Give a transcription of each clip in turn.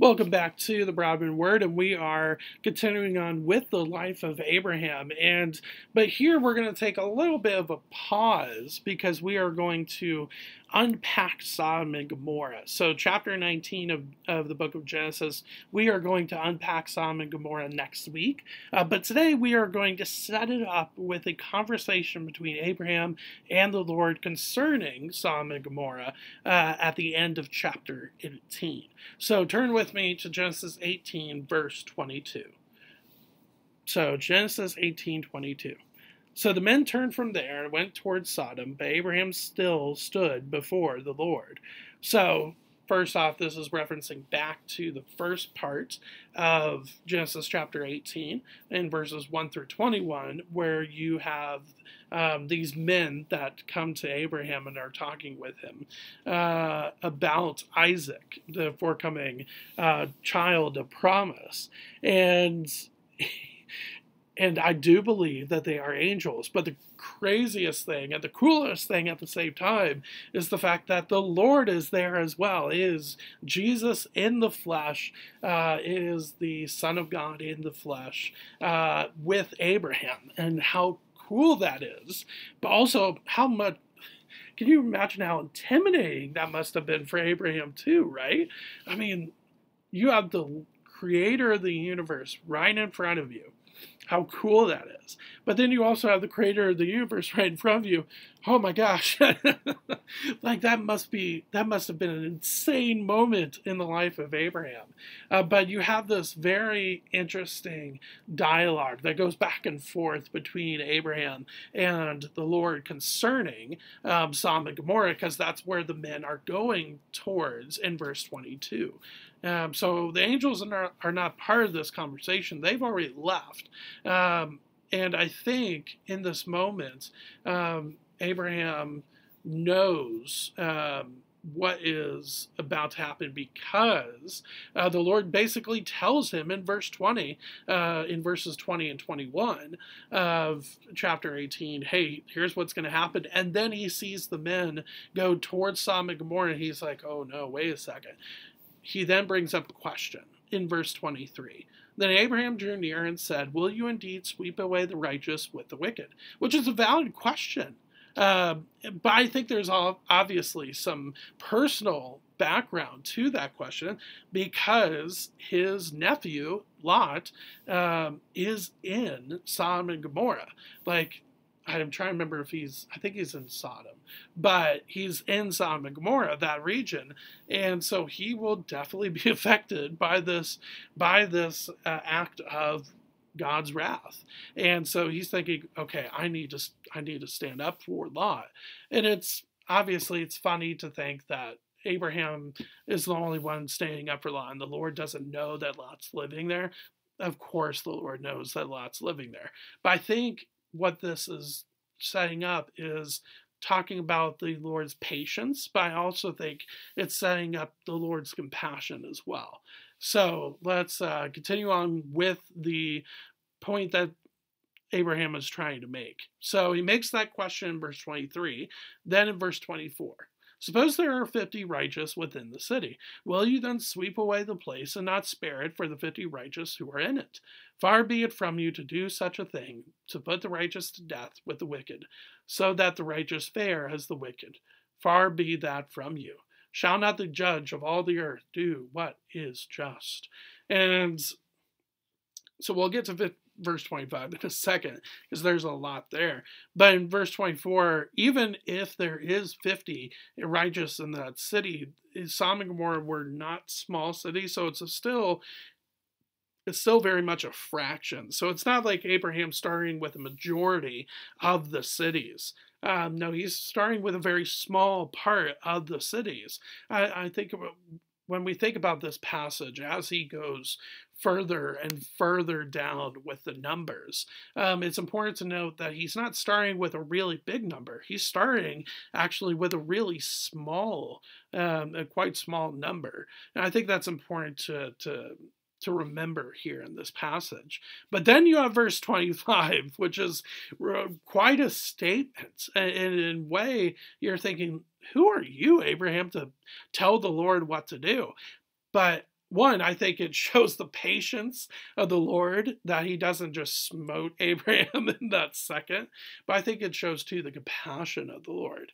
Welcome back to the Broadman Word, and we are continuing on with the life of Abraham. But here we're going to take a little bit of a pause because we are going to unpack Sodom and Gomorrah. So, chapter 19 of the book of Genesis, we are going to unpack Sodom and Gomorrah next week. But today we are going to set it up with a conversation between Abraham and the Lord concerning Sodom and Gomorrah at the end of chapter 18. So turn with me to Genesis 18, verse 22. So Genesis 18:22. So the men turned from there and went towards Sodom, but Abraham still stood before the Lord. So first off, this is referencing back to the first part of Genesis chapter 18 in verses 1 through 21, where you have these men that come to Abraham and are talking with him about Isaac, the forthcoming child of promise. And I do believe that they are angels, but the craziest thing and the coolest thing at the same time is the fact that the Lord is there as well. Is Jesus in the flesh, is the Son of God in the flesh with Abraham, and how cool that is, but also how much. Can you imagine how intimidating that must have been for Abraham too, right? I mean, you have the creator of the universe right in front of you. How cool that is. But then you also have the creator of the universe right in front of you. Oh my gosh. Like that must have been an insane moment in the life of Abraham. But you have this very interesting dialogue that goes back and forth between Abraham and the Lord concerning Sodom and Gomorrah, because that's where the men are going towards in verse 22. So the angels are not part of this conversation. They've already left. And I think in this moment, Abraham knows what is about to happen, because the Lord basically tells him in verse 20, in verses 20 and 21 of chapter 18, hey, here's what's going to happen. And then he sees the men go towards Sodom and Gomorrah, and he's like, oh no, wait a second. He then brings up a question in verse 23. Then Abraham drew near and said, will you indeed sweep away the righteous with the wicked? Which is a valid question. But I think there's obviously some personal background to that question, because his nephew, Lot, is in Sodom and Gomorrah. Like, I'm trying to remember if I think he's in Sodom, but he's in Sodom and Gomorrah, that region, and so he will definitely be affected by this act of God's wrath. And so he's thinking, okay, I need to stand up for Lot. And it's funny to think that Abraham is the only one standing up for Lot, and the Lord doesn't know that Lot's living there. Of course the Lord knows that Lot's living there. But I think what this is setting up is talking about the Lord's patience, but I also think it's setting up the Lord's compassion as well. So let's continue on with the point that Abraham is trying to make. So he makes that question in verse 23, then in verse 24. Suppose there are 50 righteous within the city. Will you then sweep away the place and not spare it for the 50 righteous who are in it? Far be it from you to do such a thing, to put the righteous to death with the wicked, so that the righteous fare as the wicked. Far be that from you. Shall not the judge of all the earth do what is just? And so we'll get to verse 25 in a second, because there's a lot there. But in verse 24, even if there is 50 righteous in that city, Sodom and Gomorrah were not small cities, so it's still very much a fraction. So it's not like Abraham starting with a majority of the cities. No, he's starting with a very small part of the cities. I think when we think about this passage, as he goes further and further down with the numbers, it's important to note that he's not starting with a really big number. He's starting actually with a really small, a quite small number. And I think that's important to remember here in this passage. But then you have verse 25, which is quite a statement. And in a way, you're thinking, who are you, Abraham, to tell the Lord what to do? But one, I think it shows the patience of the Lord, that he doesn't just smote Abraham in that second, but I think it shows too the compassion of the Lord.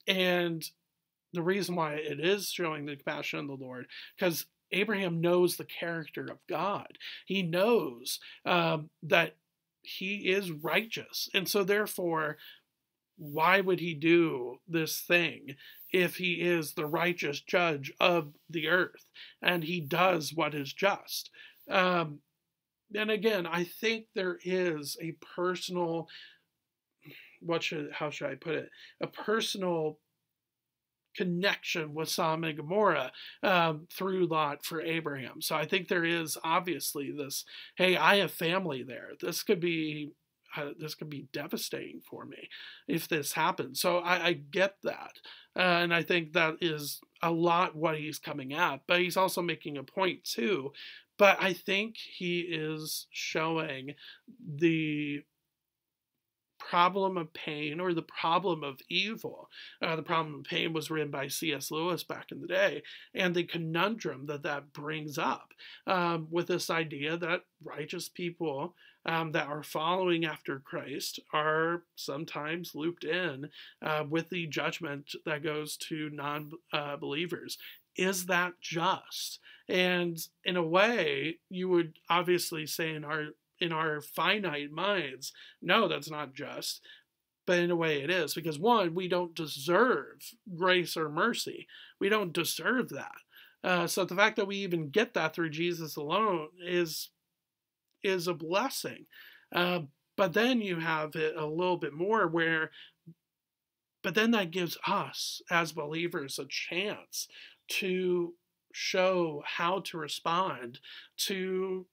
And the reason why it is showing the compassion of the Lord, because Abraham knows the character of God. He knows that he is righteous. And so therefore, why would he do this thing if he is the righteous judge of the earth and he does what is just? And again, I think there is a personal, how should I put it? A personal connection with Sodom and Gomorrah through Lot for Abraham. So I think there is obviously this, hey, I have family there. This could be devastating for me if this happens. So I get that. And I think that is a lot what he's coming at. But he's also making a point too. But I think he is showing the problem of pain, or the problem of evil. The problem of pain was written by C.S. Lewis back in the day, and the conundrum that brings up with this idea that righteous people that are following after Christ are sometimes looped in with the judgment that goes to non-believers. Is that just? And in a way, you would obviously say in our finite minds, no, that's not just. But in a way it is, because one, we don't deserve grace or mercy. We don't deserve that. So the fact that we even get that through Jesus alone is a blessing. But then you have it a little bit more but then that gives us as believers a chance to show how to respond to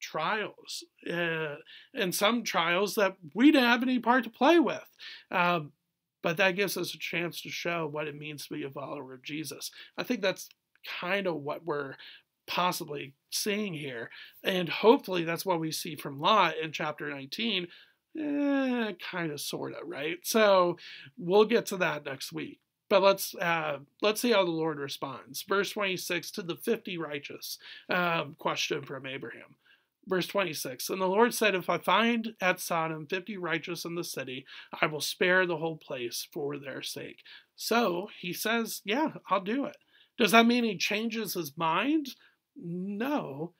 trials, and some trials that we didn't have any part to play with. But that gives us a chance to show what it means to be a follower of Jesus. I think that's kind of what we're possibly seeing here. And hopefully that's what we see from Lot in chapter 19. Kind of, sort of, right? So we'll get to that next week. But let's see how the Lord responds. Verse 26 to the 50 righteous question from Abraham. Verse 26, and the Lord said, if I find at Sodom 50 righteous in the city, I will spare the whole place for their sake. So he says, yeah, I'll do it. Does that mean he changes his mind? No,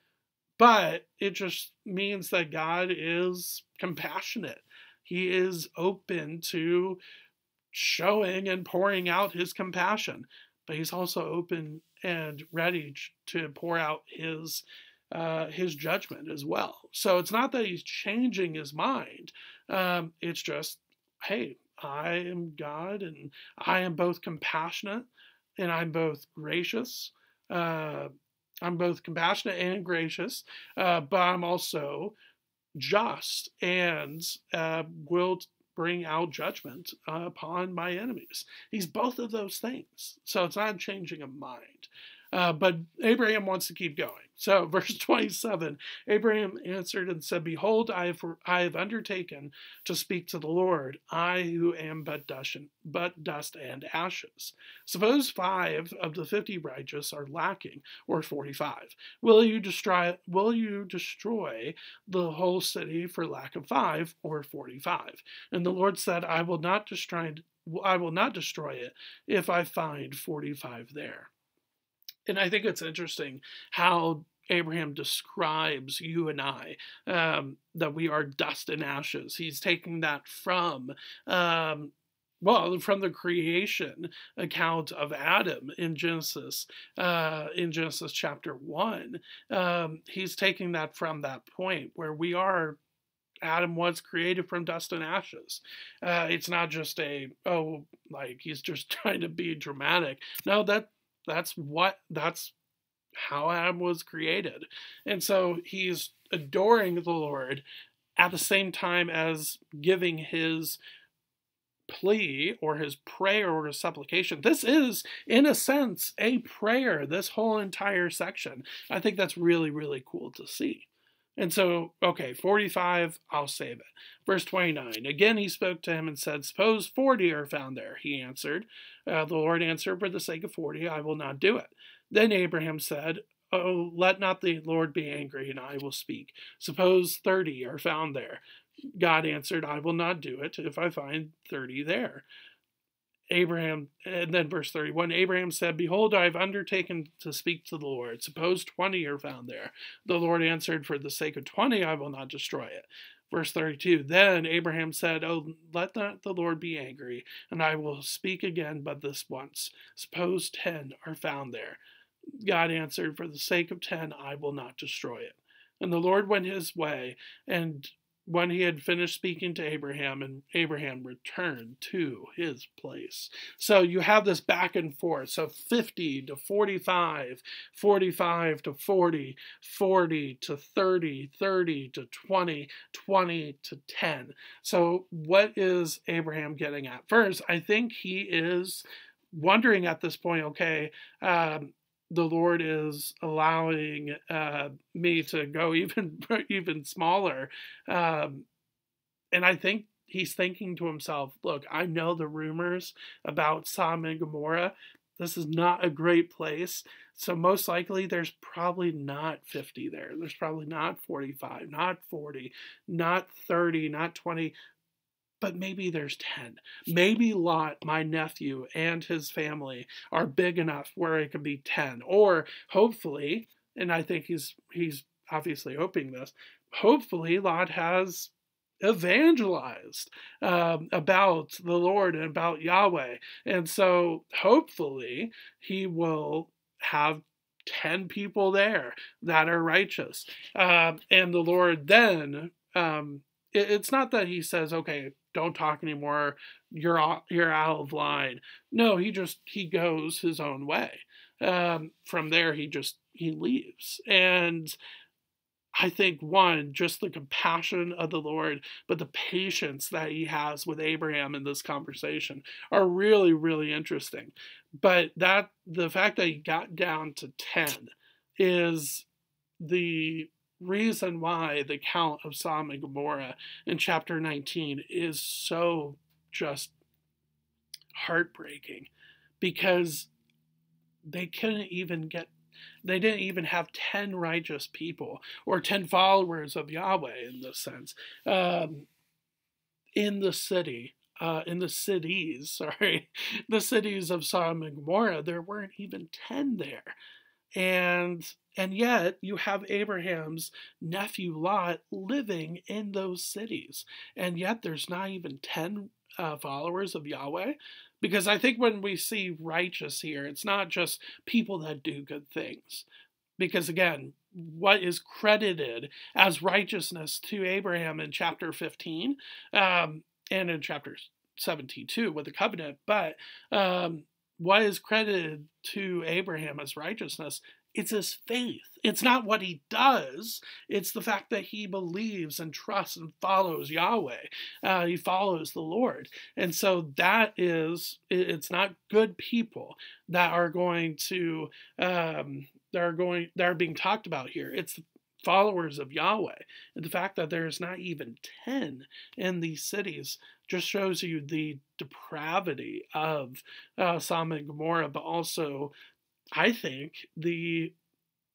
but it just means that God is compassionate. He is open to showing and pouring out his compassion, but he's also open and ready to pour out his judgment as well. So it's not that he's changing his mind. It's just, hey, I am God, and I am both compassionate and I'm both gracious. I'm both compassionate and gracious, but I'm also just and will bring out judgment upon my enemies. He's both of those things. So it's not changing of mind. But Abraham wants to keep going. So verse 27, Abraham answered and said, behold, I have undertaken to speak to the Lord, I who am but dust and ashes. Suppose 5 of the 50 righteous are lacking, or 45. Will you destroy the whole city for lack of 5, or 45? And the Lord said, I will not destroy it if I find 45 there. And I think it's interesting how Abraham describes you and I, that we are dust and ashes. He's taking that from the creation account of Adam in Genesis chapter 1. He's taking that from that point where Adam was created from dust and ashes. It's not just he's just trying to be dramatic. No, that's how Adam was created. And so he's adoring the Lord at the same time as giving his plea or his prayer or his supplication. This is, in a sense, a prayer, this whole entire section. I think that's really, really cool to see. And so, okay, 45, I'll save it. Verse 29, again he spoke to him and said, suppose 40 are found there. He answered, the Lord answered, for the sake of 40, I will not do it. Then Abraham said, Oh, let not the Lord be angry, and I will speak. Suppose 30 are found there. God answered, I will not do it if I find 30 there. Abraham, and then verse 31, Abraham said, Behold, I have undertaken to speak to the Lord. Suppose 20 are found there. The Lord answered, For the sake of 20, I will not destroy it. Verse 32, Then Abraham said, Oh, let not the Lord be angry, and I will speak again but this once. Suppose 10 are found there. God answered, For the sake of 10, I will not destroy it. And the Lord went his way, and when he had finished speaking to Abraham, and Abraham returned to his place. So you have this back and forth. So 50 to 45, 45 to 40, 40 to 30, 30 to 20, 20 to 10. So what is Abraham getting at? First, I think he is wondering at this point, okay, the Lord is allowing me to go even smaller, and I think he's thinking to himself, "Look, I know the rumors about Sodom and Gomorrah. This is not a great place, so most likely there's probably not 50 there. There's probably not 45, not 40, not 30, not 20." But maybe there's 10. Maybe Lot, my nephew, and his family are big enough where it could be 10. Or hopefully, and I think he's obviously hoping this, hopefully Lot has evangelized about the Lord and about Yahweh. And so hopefully he will have 10 people there that are righteous. And the Lord then, it's not that he says, okay, don't talk anymore, you're out of line. No, he goes his own way. From there, he leaves. And I think, one, just the compassion of the Lord, but the patience that he has with Abraham in this conversation are really, really interesting. But the fact that he got down to 10 is the reason why the account of Sodom and Gomorrah in chapter 19 is so just heartbreaking, because they didn't even have 10 righteous people or 10 followers of Yahweh in this sense. In the cities, the cities of Sodom and Gomorrah, there weren't even 10 there. And yet you have Abraham's nephew Lot living in those cities. And yet there's not even 10 followers of Yahweh. Because I think when we see righteous here, it's not just people that do good things. Because again, what is credited as righteousness to Abraham in chapter 15 and in chapter 17 too with the covenant, but what is credited to Abraham as righteousness, it's his faith. It's not what he does. It's the fact that he believes and trusts and follows Yahweh. He follows the Lord. And so it's not good people that are going to, that are being talked about here. It's followers of Yahweh. And the fact that there's not even 10 in these cities just shows you the depravity of Sodom and Gomorrah, but also, I think, the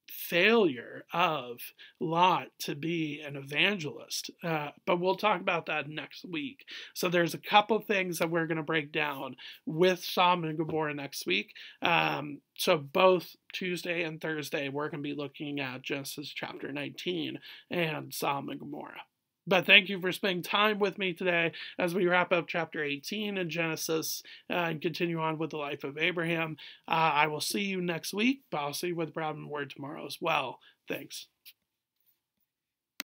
failure of Lot to be an evangelist. But we'll talk about that next week. So there's a couple things that we're going to break down with Sodom and Gomorrah next week. So both Tuesday and Thursday, we're going to be looking at Genesis chapter 19 and Sodom and Gomorrah. But thank you for spending time with me today as we wrap up chapter 18 in Genesis and continue on with the life of Abraham. I will see you next week, but I'll see you with Brown and Word tomorrow as well. Thanks.